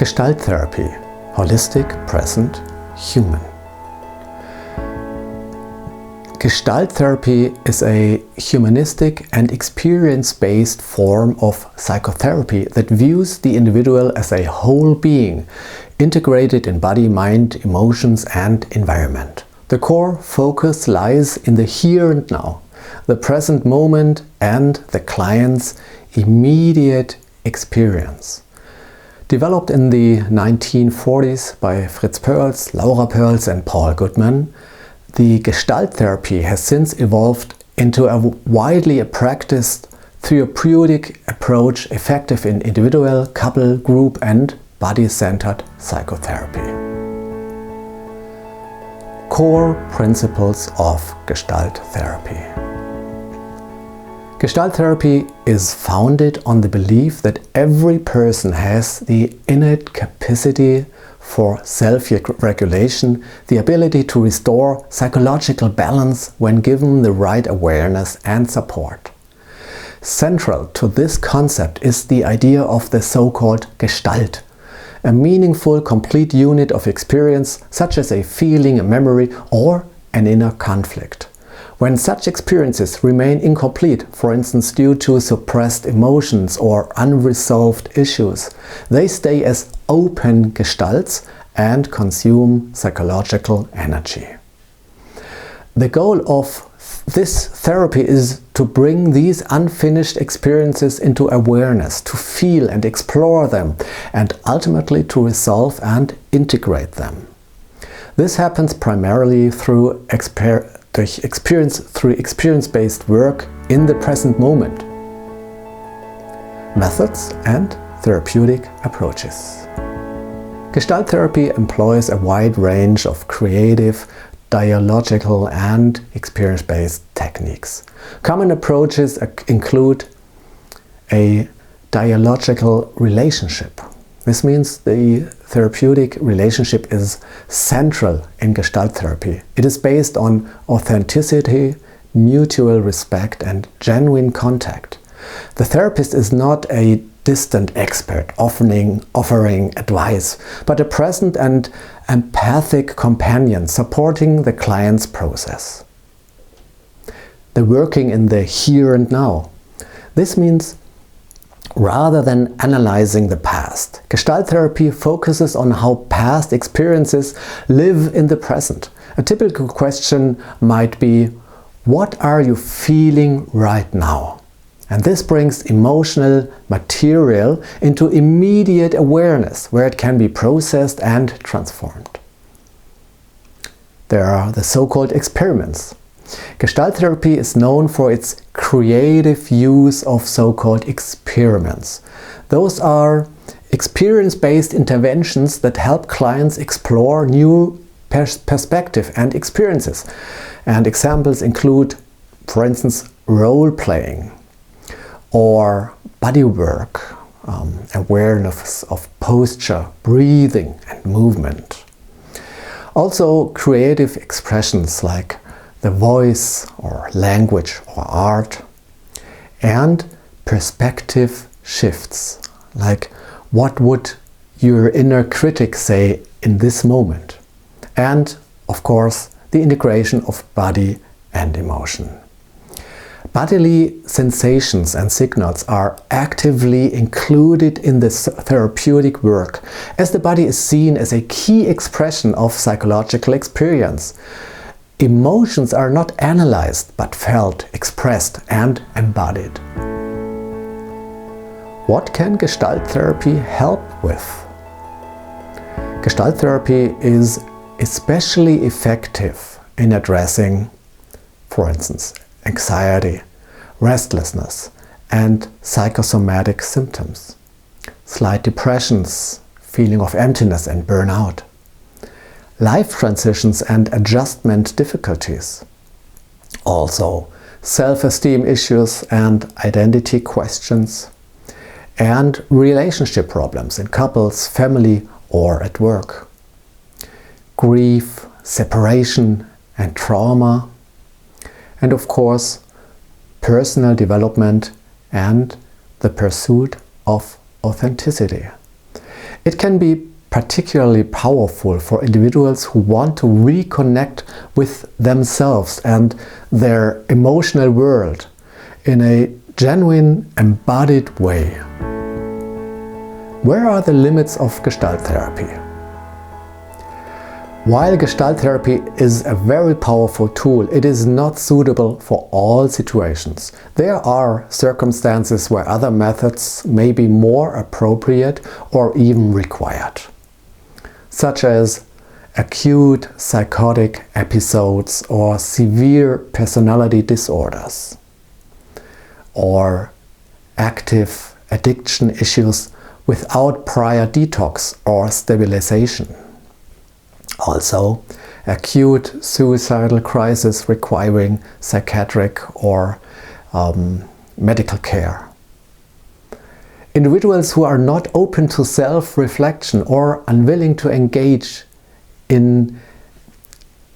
Gestalt therapy, holistic, present, human. Gestalt therapy is a humanistic and experience-based form of psychotherapy that views the individual as a whole being, integrated in body, mind, emotions, and environment. The core focus lies in the here and now, the present moment, and the client's immediate experience. Developed in the 1940s by Fritz Perls, Laura Perls, and Paul Goodman, the Gestalt therapy has since evolved into a widely practiced therapeutic approach effective in individual, couple, group, and body-centered psychotherapy. Core principles of Gestalt therapy. Gestalt therapy is founded on the belief that every person has the innate capacity for self-regulation, the ability to restore psychological balance when given the right awareness and support. Central to this concept is the idea of the so-called Gestalt, a meaningful, complete unit of experience such as a feeling, a memory, or an inner conflict. When such experiences remain incomplete, for instance due to suppressed emotions or unresolved issues, they stay as open gestalts and consume psychological energy. The goal of this therapy is to bring these unfinished experiences into awareness, to feel and explore them, and ultimately to resolve and integrate them. This happens primarily through experience-based work in the present moment. Methods and therapeutic approaches. Gestalt therapy employs a wide range of creative, dialogical, and experience-based techniques. Common approaches include a dialogical relationship. This means the therapeutic relationship is central in Gestalt therapy. It is based on authenticity, mutual respect, and genuine contact. The therapist is not a distant expert offering advice, but a present and empathic companion supporting the client's process. The working in the here and now. This means rather than analyzing the past, Gestalt therapy focuses on how past experiences live in the present. A typical question might be, what are you feeling right now? And this brings emotional material into immediate awareness, where it can be processed and transformed. There are the so-called experiments. Gestalt therapy is known for its creative use of so-called experiments. Those are experience-based interventions that help clients explore new perspectives and experiences. And examples include, for instance, role-playing or body work, awareness of posture, breathing, and movement. Also, creative expressions like the voice or language or art, and perspective shifts, like what would your inner critic say in this moment, and of course the integration of body and emotion. Bodily sensations and signals are actively included in this therapeutic work, as the body is seen as a key expression of psychological experience. Emotions are not analyzed, but felt, expressed, and embodied. What can Gestalt therapy help with? Gestalt therapy is especially effective in addressing, for instance, anxiety, restlessness, and psychosomatic symptoms, slight depressions, feeling of emptiness and burnout, life transitions and adjustment difficulties, also self-esteem issues and identity questions, and relationship problems in couples, family, or at work, grief, separation, and trauma, and of course personal development and the pursuit of authenticity. It can be particularly powerful for individuals who want to reconnect with themselves and their emotional world in a genuine, embodied way. Where are the limits of Gestalt therapy? While Gestalt therapy is a very powerful tool, it is not suitable for all situations. There are circumstances where other methods may be more appropriate or even required, such as acute psychotic episodes or severe personality disorders, or active addiction issues without prior detox or stabilization. Also, acute suicidal crisis requiring psychiatric or medical care. Individuals who are not open to self-reflection or unwilling to engage in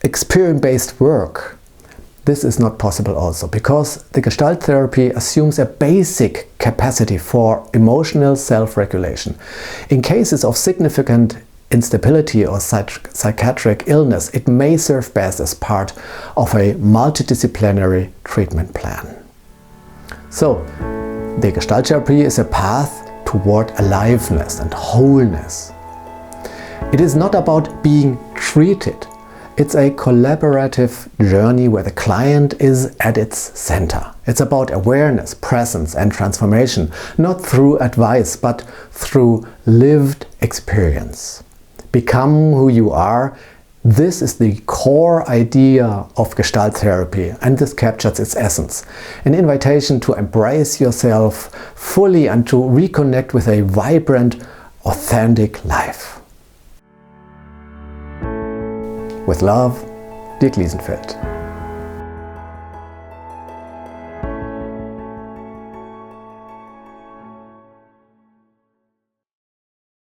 experience-based work. This is not possible also, because the Gestalt therapy assumes a basic capacity for emotional self-regulation. In cases of significant instability or psychiatric illness, it may serve best as part of a multidisciplinary treatment plan. So, the Gestalt therapy is a path toward aliveness and wholeness. It is not about being treated. It's a collaborative journey where the client is at its center. It's about awareness, presence, and transformation, not through advice, but through lived experience. Become who you are. This is the core idea of Gestalt therapy, and this captures its essence. An invitation to embrace yourself fully and to reconnect with a vibrant, authentic life. With love, Dirk Liesenfeld.